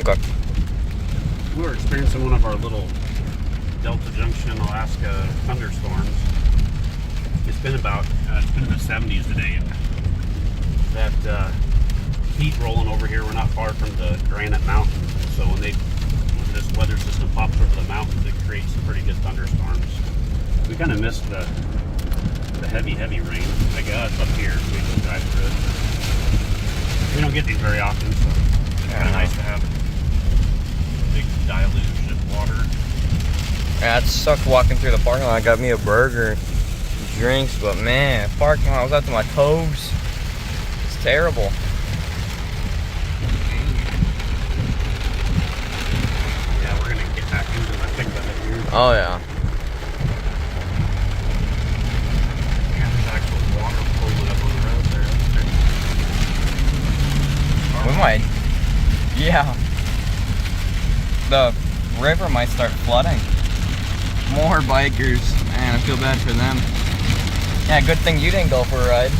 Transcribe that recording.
Okay. We were experiencing one of our little Delta Junction, Alaska thunderstorms. It's been in the 70s today, and that heat rolling over here. We're not far from the Granite Mountains, and so when this weather system pops over the mountains, it creates some pretty good thunderstorms. We kind of missed the heavy rain, I guess, up here. We go drive through it. We don't get these very often, so it's kind of nice to have a big deluge of water. Yeah, it sucked walking through the parking lot. I got me a burger, drinks, but man, parking lot was up to my toes. It's terrible. Yeah, we're gonna get back into the thick of it here. Oh yeah. Yeah, there's actual water pooling up on the road there. We might. Yeah. The river might start flooding. More bikers. Man, I feel bad for them. Yeah, good thing you didn't go for a ride.